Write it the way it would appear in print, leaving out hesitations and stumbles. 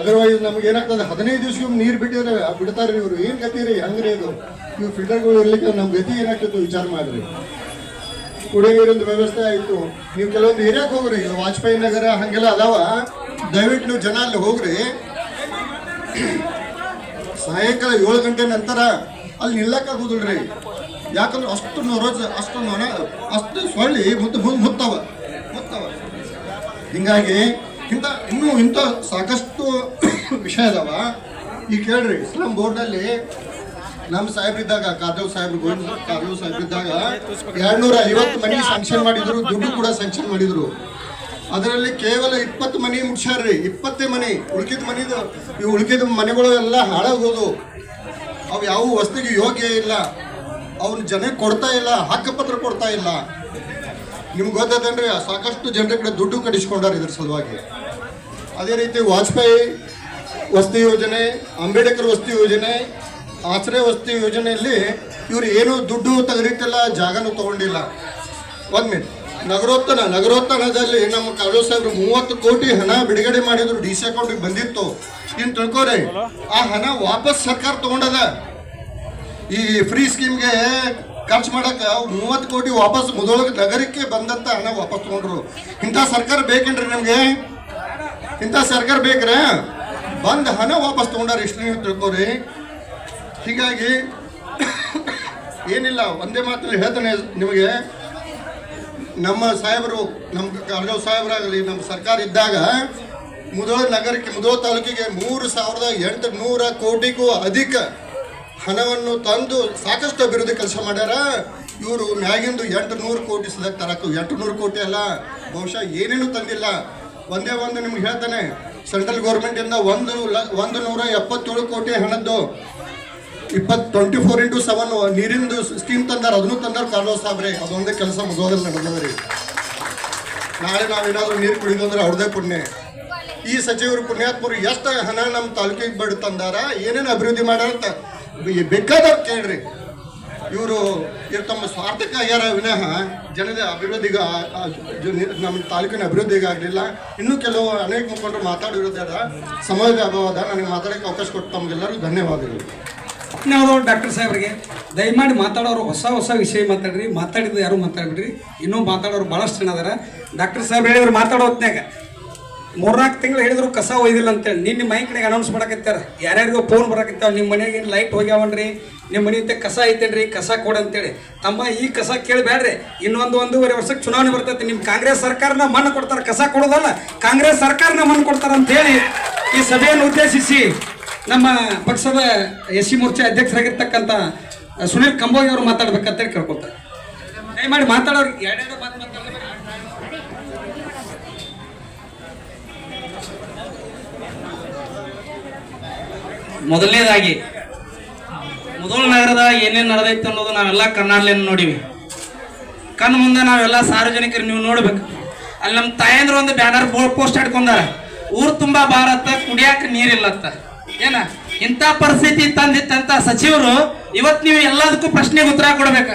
Otherwise ನಮ್ಗೆ ಏನಾಗ್ತದೆ 15 ದಿವಸಕ್ಕೆ ನೀರು ಬಿಡ್ತಾರೆ ಇವರು. ಏನ್ ಗತಿ ರೀ ಹಂಗ್ರಿ ಇದು? ಇವು ಫಿಲ್ಟರ್ಗಳು ಇರ್ಲಿಕ್ಕೆ ನಮ್ ಗತಿ ಏನಾಗ್ತಿತ್ತು ವಿಚಾರ ಮಾಡ್ರಿ. ಕುಡಿಯೋ ನೀರಿನ ವ್ಯವಸ್ಥೆ ಆಯ್ತು. ನೀವು ಕೆಲವೊಂದು ಏರಿಯಾಕ್ ಹೋಗ್ರಿ, ವಾಜಪೇಯಿ ನಗರ ಹಂಗೆಲ್ಲ ಅದಾವ, ದಯವಿಟ್ಟು ನೀವು ಜನ ಅಲ್ಲಿ ಹೋಗ್ರಿ. ಸಾಯಂಕಾಲ 7 ಗಂಟೆ ನಂತರ ಅಲ್ಲಿ ನಿಲ್ಲಕ್ಕಾಗೋದಿಲ್ರಿ. ಯಾಕಂದ್ರೆ ಅಷ್ಟು ರೋಜ್ ಅಷ್ಟು ಸೊಳ್ಳಿ ಮುತ್ತವ. ಹಿಂಗಾಗಿ ಇಂಥ ಸಾಕಷ್ಟು ವಿಷಯ ಅದಾವ. ಈಗ ಕೇಳ್ರಿ, ಇಸ್ಲಾಂ ಬೋರ್ಡ್ನಲ್ಲಿ ನಮ್ಮ ಸಾಹೇಬ್ರಿದ್ದಾಗ ಕಾದೇವ್ ಸಾಹೇಬ್ರಿದ್ದಾಗ 250 ಮನೆ ಸ್ಯಾಂಕ್ಷನ್ ಮಾಡಿದ್ರು, ದುಡ್ಡು ಕೂಡ ಸ್ಯಾಂಕ್ಷನ್ ಮಾಡಿದ್ರು. ಅದರಲ್ಲಿ ಕೇವಲ 20 ಮನೆ ಮುಟ್ಸ್ಯಾರ್ರಿ. 20 ಮನೆ. ಉಳ್ಕಿದ ಮನೆಗಳು ಎಲ್ಲ ಹಾಳಾಗೋದು. ಅವು ಯಾವ ವಸ್ತಿಗೆ ಯೋಗ್ಯ ಇಲ್ಲ. ಅವ್ನ ಜನಕ್ಕೆ ಕೊಡ್ತಾ ಇಲ್ಲ, ಹಕ್ಕುಪತ್ರ ಕೊಡ್ತಾ ಇಲ್ಲ. ನಿಮ್ಗೆ ಗೊತ್ತದೇನ್ರಿ, ಸಾಕಷ್ಟು ಜನರ ಕಡೆ ದುಡ್ಡು ಕಡಿಸ್ಕೊಂಡಾರ ಇದ್ರ ಸಲುವಾಗಿ. ಅದೇ ರೀತಿ ವಾಜಪೇಯಿ ವಸತಿ ಯೋಜನೆ, ಅಂಬೇಡ್ಕರ್ ವಸತಿ ಯೋಜನೆ, ಆಶ್ರಯ ವಸತಿ ಯೋಜನೆಯಲ್ಲಿ ಇವರು ಏನು ದುಡ್ಡು ತೆಗೆದಿಟ್ಟಿಲ್ಲ, ಜಾಗನೂ ತಗೊಂಡಿಲ್ಲ. ಒಮ್ಮೆ ನಗರೋತ್ಥಾನದಲ್ಲಿ ನಮ್ಮ ಕಾಳೋ ಸಾಹೇಬ್ರು 30 ಕೋಟಿ ಹಣ ಬಿಡುಗಡೆ ಮಾಡಿದ್ರು, DC ಅಕೌಂಟಿಗೆ ಬಂದಿತ್ತು. ಇನ್ನು ತಿಳ್ಕೊರಿ, ಆ ಹಣ ವಾಪಸ್ ಸರ್ಕಾರ ತಗೊಂಡದ. ಈ ಫ್ರೀ ಸ್ಕೀಮ್ಗೆ ಖರ್ಚು ಮಾಡಕ್ಕೆ 30 ಕೋಟಿ ವಾಪಸ್ ಮುಧೋಳ ನಗರಕ್ಕೆ ಬಂದಂತ ಹಣ ವಾಪಸ್ ತಗೊಂಡ್ರು. ಇಂಥ ಸರ್ಕಾರ ಬೇಕೇನ್ರಿ ನಮ್ಗೆ? ಇಂಥ ಸರ್ಕಾರ ಬೇಕ್ರ? ಬಂದ ಹಣ ವಾಪಸ್ ತಗೊಂಡಾರ. ಇಷ್ಟು ನೀವು ತಿಳ್ಕೊರಿ. ಹೀಗಾಗಿ ಏನಿಲ್ಲ, ಒಂದೇ ಮಾತಲ್ಲಿ ಹೇಳ್ತಾನೆ ನಿಮಗೆ, ನಮ್ಮ ಸಾಹೇಬರು, ನಮ್ಮ ಕಾರಜೋಳ ಸಾಹೇಬರಾಗಲಿ, ನಮ್ಮ ಸರ್ಕಾರ ಇದ್ದಾಗ ಮುಧೋಳ ನಗರಕ್ಕೆ, ಮುಧೋಳ ತಾಲೂಕಿಗೆ 3,800 ಕೋಟಿಗೂ ಅಧಿಕ ಹಣವನ್ನು ತಂದು ಸಾಕಷ್ಟು ಅಭಿವೃದ್ಧಿ ಕೆಲಸ ಮಾಡ್ಯಾರ. ಇವರು ಮ್ಯಾಗಿಂದು 800 ಕೋಟಿ ಸಲಕ್ಕೆ ತರಕು. 800 ಕೋಟಿ ಅಲ್ಲ, ಬಹುಶಃ ಏನೇನು ತಂದಿಲ್ಲ. ಒಂದೇ ನಿಮ್ಗೆ ಹೇಳ್ತಾನೆ, ಸೆಂಟ್ರಲ್ ಗೌರ್ಮೆಂಟಿಂದ 177 ಕೋಟಿ ಹಣದ್ದು 24x7 ನೀರಿಂದು ಸ್ಕೀಮ್ ತಂದಾರ. ಅದನ್ನು ತಂದಾರ ಕಾರಜೋಳ ಸಾಹೇಬ್ರೆ. ಅದೊಂದೇ ಕೆಲಸ ಮುಧೋಳದಲ್ಲಿ ನಡೆದದ್ರಿ. ನಾಳೆ ನಾವೇನಾದ್ರೂ ನೀರು ಕುಡಿದಂದ್ರೆ ಅವ್ರದೇ ಪುಣ್ಯ. ಈ ಸಚಿವರು ಪುಣ್ಯಾತ್ಮರು ಎಷ್ಟು ಹಣ ನಮ್ಮ ತಾಲೂಕಿಗೆ ಬಡ್ ತಂದಾರ, ಏನೇನು ಅಭಿವೃದ್ಧಿ ಮಾಡ್ಯಾರ ಅಂತ ಬೇಕಾದವ್ರು ಕೇಳ್ರಿ. ಇವರು ತಮ್ಮ ಸ್ವಾರ್ಥಕ್ಕೆ ಆಗ್ಯಾರ ವಿನಃ ಜನದ ಅಭಿವೃದ್ಧಿಗೆ, ನಮ್ಮ ತಾಲೂಕಿನ ಅಭಿವೃದ್ಧಿಗೆ ಆಗಲಿಲ್ಲ. ಇನ್ನೂ ಕೆಲವು ಅನೇಕ ಮುಖಂಡರು ಮಾತಾಡಿರೋದಾರ. ಸಮಯದ ಅಭಾವ ಅದ. ನನಗೆ ಮಾತಾಡೋಕ್ಕೆ ಅವಕಾಶ ಕೊಟ್ಟು ತಮಗೆಲ್ಲರಿಗೂ ಧನ್ಯವಾದಗಳು. ನಾವು ಡಾಕ್ಟರ್ ಸಾಹೇಬ್ರಿಗೆ ದಯಮಾಡಿ ಮಾತಾಡೋರು ಹೊಸ ವಿಷಯ ಮಾತಾಡ್ರಿ. ಮಾತಾಡಿದ್ದು ಯಾರು ಮಾತಾಡ್ಬಿಡ್ರಿ. ಇನ್ನೂ ಮಾತಾಡೋರು ಭಾಳಷ್ಟು ಜನ ಅದಾರ. ಡಾಕ್ಟರ್ ಸಾಹೇಬ್ ಹೇಳಿದ್ರು ಮಾತಾಡೋ ಹೊತ್ನ್ಯಾಗ 3-4 ತಿಂಗಳು ಹೇಳಿದ್ರು ಕಸ ಒಯ್ದಿಲ್ಲ ಅಂತೇಳಿ. ನಿನ್ನ ಮೈ ಕಡೆಗೆ ಅನೌನ್ಸ್ ಮಾಡಕತ್ತಾರ. ಯಾರ್ಯಾರಿಗೋ ಫೋನ್ ಬರಕತ್ತಾವ, ನಿಮ್ಮ ಮನೆಯಾಗ ಏನು ಲೈಟ್ ಹೋಗ್ಯಾವನ್ರಿ, ನಿಮ್ಮ ಮನೆ ಕಸ ಐತೇನ್ರಿ, ಕಸ ಕೊಡಂತೇಳಿ. ತಮ್ಮ ಈ ಕಸ ಕೇಳಬೇಡ್ರಿ. ಇನ್ನೊಂದು 1.5 ವರ್ಷಕ್ಕೆ ಚುನಾವಣೆ ಬರ್ತೈತಿ. ನಿಮ್ಮ ಕಾಂಗ್ರೆಸ್ ಸರ್ಕಾರನ ಮಣ್ಣು ಕೊಡ್ತಾರೆ, ಕಸ ಕೊಡೋದಲ್ಲ, ಕಾಂಗ್ರೆಸ್ ಸರ್ಕಾರನ ಮಣ್ಣು ಕೊಡ್ತಾರೆ ಅಂತೇಳಿ ಈ ಸಭೆಯನ್ನು ಉದ್ದೇಶಿಸಿ ನಮ್ಮ ಪಕ್ಷದ SC ಮೋರ್ಚಾ ಅಧ್ಯಕ್ಷರಾಗಿರ್ತಕ್ಕಂಥ ಸುನೀಲ್ ಕಂಬೋಗಿ ಅವರು ಮಾತಾಡ್ಬೇಕಂತೇಳಿ ಕೇಳ್ಕೊತಾರೆ. ದಯಮಾಡಿ ಮಾತಾಡೋರಿಗೆ ಎರಡೆರಡು ಮಾತು ಮಾತಾಡೋದು. ಮೊದಲನೇದಾಗಿ ಮುಧೋಳ ನಗರದ ಏನೇನು ನಡೆದೈತೆ ಅನ್ನೋದು ನಾವೆಲ್ಲ ಕಣ್ಣಾಡ್ಲೇನು ನೋಡಿವಿ. ಕಣ್ಣು ಮುಂದೆ ನಾವೆಲ್ಲ ಸಾರ್ವಜನಿಕರು ನೀವು ನೋಡ್ಬೇಕು. ಅಲ್ಲಿ ನಮ್ಮ ತಾಯಂದ್ರು ಒಂದು ಬ್ಯಾನರ್ ಪೋಸ್ಟ್ ಹಾಡ್ಕೊಂಡಾರ, ಊರು ತುಂಬಾ ಭಾರತ, ಕುಡಿಯಾಕ ನೀರಿಲ್ಲತ್ತ. ಏನ ಇಂಥ ಪರಿಸ್ಥಿತಿ ತಂದಿತ್ತಂತ ಸಚಿವರು ಇವತ್ತು ನೀವು ಎಲ್ಲದಕ್ಕೂ ಪ್ರಶ್ನೆಗೆ ಉತ್ತರ ಕೊಡ್ಬೇಕು.